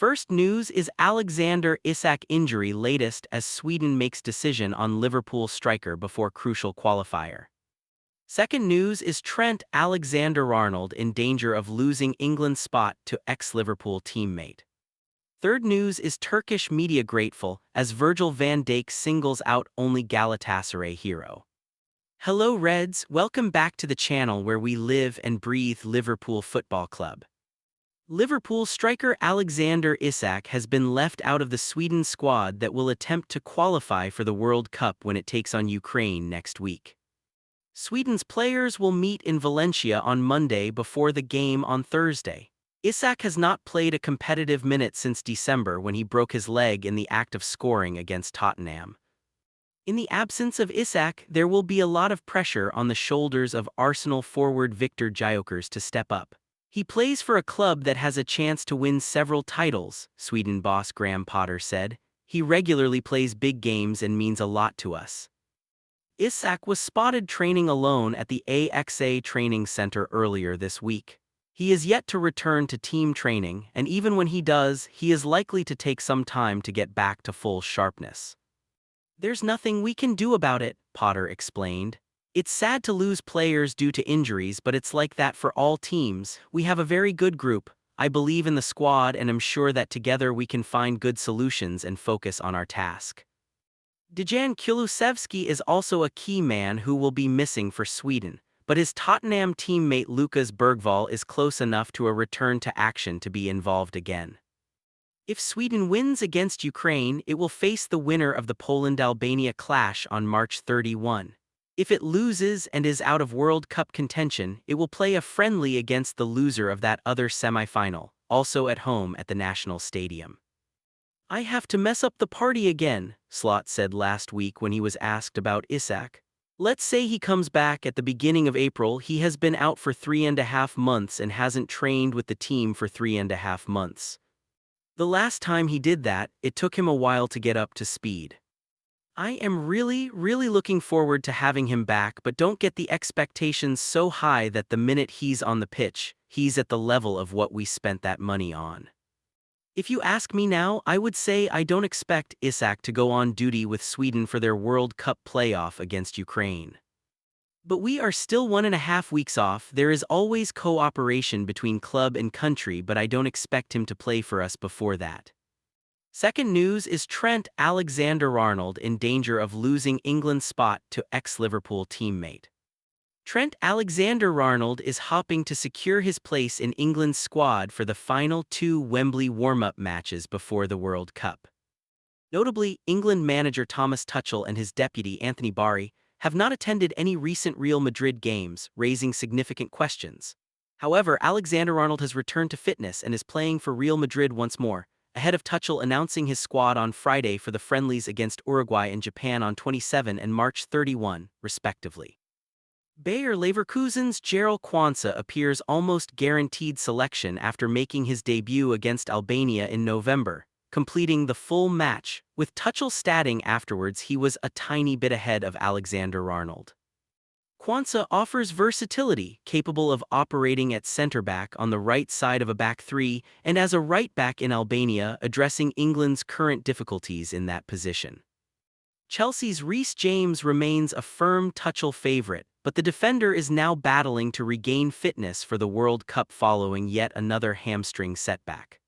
First news is Alexander Isak injury latest as Sweden makes decision on Liverpool striker before crucial qualifier. Second news is Trent Alexander-Arnold in danger of losing England's spot to ex-Liverpool teammate. Third news is Turkish media grateful as Virgil van Dijk singles out only Galatasaray hero. Hello Reds, welcome back to the channel where we live and breathe Liverpool Football Club. Liverpool striker Alexander Isak has been left out of the Sweden squad that will attempt to qualify for the World Cup when it takes on Ukraine next week. Sweden's players will meet in Valencia on Monday before the game on Thursday. Isak has not played a competitive minute since December when he broke his leg in the act of scoring against Tottenham. In the absence of Isak, there will be a lot of pressure on the shoulders of Arsenal forward Viktor Gyökeres to step up. He plays for a club that has a chance to win several titles, Sweden boss Graham Potter said. He regularly plays big games and means a lot to us. Isak was spotted training alone at the AXA training center earlier this week. He is yet to return to team training, and even when he does, he is likely to take some time to get back to full sharpness. There's nothing we can do about it, Potter explained. It's sad to lose players due to injuries, but it's like that for all teams. We have a very good group. I believe in the squad and am sure that together we can find good solutions and focus on our task. Dejan Kulusevski is also a key man who will be missing for Sweden, but his Tottenham teammate Lucas Bergvall is close enough to a return to action to be involved again. If Sweden wins against Ukraine, it will face the winner of the Poland-Albania clash on March 31. If it loses and is out of World Cup contention, it will play a friendly against the loser of that other semifinal, also at home at the National Stadium. I have to mess up the party again, Slot said last week when he was asked about Isak. Let's say he comes back at the beginning of April. He has been out for 3.5 months and hasn't trained with the team for 3.5 months. The last time he did that, it took him a while to get up to speed. I am really looking forward to having him back, but don't get the expectations so high that the minute he's on the pitch, he's at the level of what we spent that money on. If you ask me now, I would say I don't expect Isak to go on duty with Sweden for their World Cup playoff against Ukraine. But we are still 1.5 weeks off. There is always cooperation between club and country, but I don't expect him to play for us before that. Second news is Trent Alexander-Arnold in danger of losing England's spot to ex-Liverpool teammate. Trent Alexander-Arnold is hoping to secure his place in England's squad for the final 2 Wembley warm-up matches before the World Cup. Notably, England manager Thomas Tuchel and his deputy Anthony Barry have not attended any recent Real Madrid games, raising significant questions. However, Alexander-Arnold has returned to fitness and is playing for Real Madrid once more, ahead of Tuchel announcing his squad on Friday for the friendlies against Uruguay and Japan on 27 and March 31, respectively. Bayer Leverkusen's Gerald Quansah appears almost guaranteed selection after making his debut against Albania in November, completing the full match, with Tuchel stating afterwards he was a tiny bit ahead of Alexander-Arnold. Quansah offers versatility, capable of operating at centre-back on the right side of a back three and as a right-back in Albania, addressing England's current difficulties in that position. Chelsea's Reece James remains a firm Tuchel favourite, but the defender is now battling to regain fitness for the World Cup following yet another hamstring setback.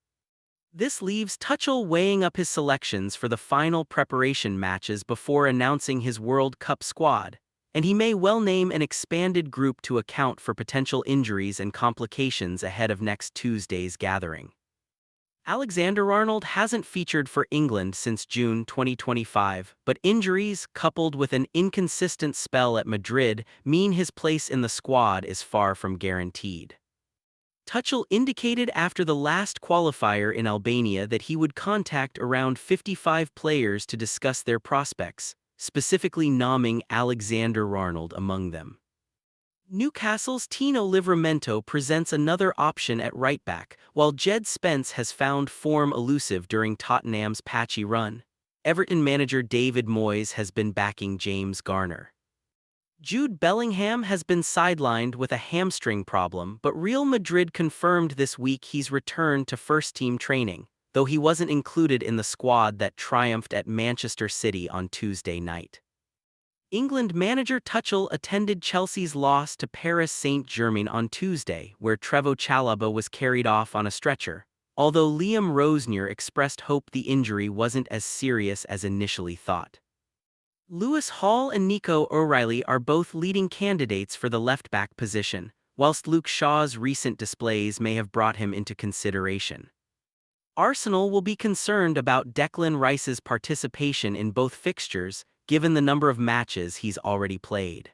This leaves Tuchel weighing up his selections for the final preparation matches before announcing his World Cup squad, and he may well name an expanded group to account for potential injuries and complications ahead of next Tuesday's gathering. Alexander-Arnold hasn't featured for England since June 2025, but injuries, coupled with an inconsistent spell at Madrid, mean his place in the squad is far from guaranteed. Tuchel indicated after the last qualifier in Albania that he would contact around 55 players to discuss their prospects, specifically naming Alexander-Arnold among them. Newcastle's Tino Livramento presents another option at right-back, while Jed Spence has found form elusive during Tottenham's patchy run. Everton manager David Moyes has been backing James Garner. Jude Bellingham has been sidelined with a hamstring problem, but Real Madrid confirmed this week he's returned to first-team training. though he wasn't included in the squad that triumphed at Manchester City on Tuesday night. England manager Tuchel attended Chelsea's loss to Paris Saint-Germain on Tuesday, where Trevoh Chalobah was carried off on a stretcher, although Liam Rosenior expressed hope the injury wasn't as serious as initially thought. Lewis Hall and Nico O'Reilly are both leading candidates for the left-back position, whilst Luke Shaw's recent displays may have brought him into consideration. Arsenal will be concerned about Declan Rice's participation in both fixtures, given the number of matches he's already played.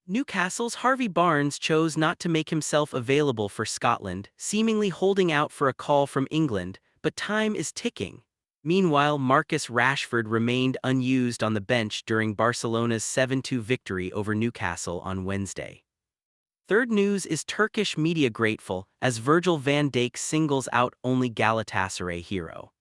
Newcastle's Harvey Barnes chose not to make himself available for Scotland, seemingly holding out for a call from England, but time is ticking. Meanwhile, Marcus Rashford remained unused on the bench during Barcelona's 7-2 victory over Newcastle on Wednesday. Third news is Turkish media grateful as Virgil van Dijk singles out only Galatasaray hero.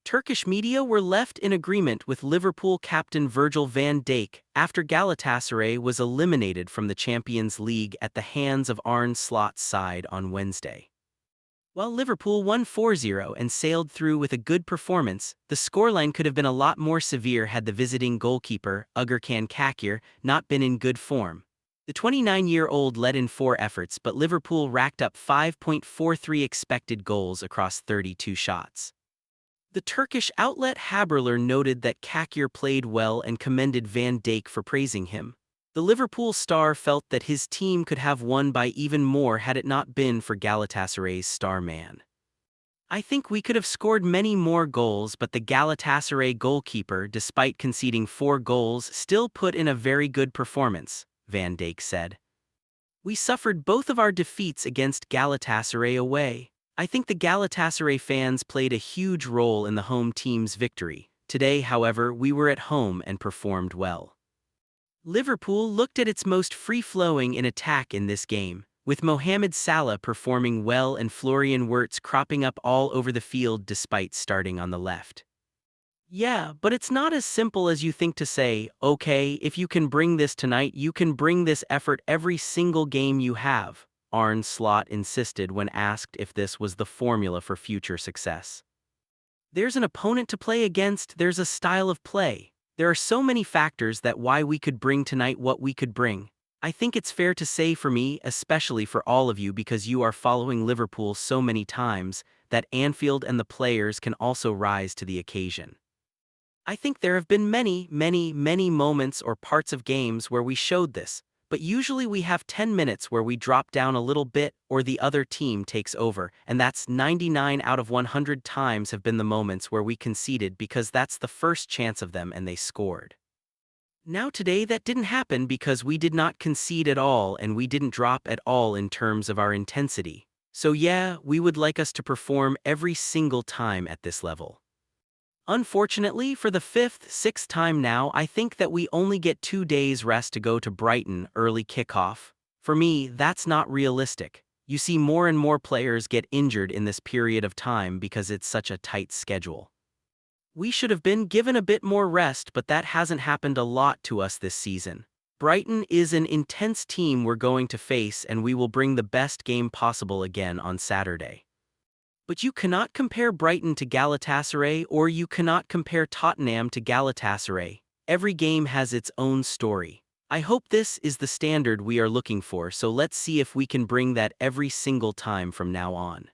Turkish media were left in agreement with Liverpool captain Virgil van Dijk after Galatasaray was eliminated from the Champions League at the hands of Arne Slot's side on Wednesday. While Liverpool won 4-0 and sailed through with a good performance, the scoreline could have been a lot more severe had the visiting goalkeeper, Ugurcan Kakir, not been in good form. The 29-year-old led in 4 efforts, but Liverpool racked up 5.43 expected goals across 32 shots. The Turkish outlet Haberler noted that Kakir played well and commended Van Dijk for praising him. The Liverpool star felt that his team could have won by even more had it not been for Galatasaray's star man. I think we could have scored many more goals, but the Galatasaray goalkeeper, despite conceding 4 goals, still put in a very good performance, Van Dijk said. We suffered both of our defeats against Galatasaray away. I think the Galatasaray fans played a huge role in the home team's victory. Today, however, we were at home and performed well. Liverpool looked at its most free-flowing in attack in this game, with Mohamed Salah performing well and Florian Wirtz cropping up all over the field despite starting on the left. Yeah, but it's not as simple as you think to say, okay, if you can bring this tonight, you can bring this effort every single game you have, Arne Slot insisted when asked if this was the formula for future success. There's an opponent to play against, there's a style of play. There are so many factors that why we could bring tonight what we could bring. I think it's fair to say for me, especially for all of you because you are following Liverpool so many times, that Anfield and the players can also rise to the occasion. I think there have been many moments or parts of games where we showed this, but usually we have 10 minutes where we drop down a little bit or the other team takes over, and that's 99 out of 100 times have been the moments where we conceded because that's the first chance of them and they scored. Now today that didn't happen because we did not concede at all and we didn't drop at all in terms of our intensity. So yeah, we would like us to perform every single time at this level. Unfortunately, for the 5th, 6th time now, I think that we only get 2 days rest to go to Brighton early kickoff. For me, that's not realistic. You see more and more players get injured in this period of time because it's such a tight schedule. We should have been given a bit more rest, but that hasn't happened a lot to us this season. Brighton is an intense team we're going to face and we will bring the best game possible again on Saturday. But you cannot compare Brighton to Galatasaray or you cannot compare Tottenham to Galatasaray. Every game has its own story. I hope this is the standard we are looking for, so let's see if we can bring that every single time from now on.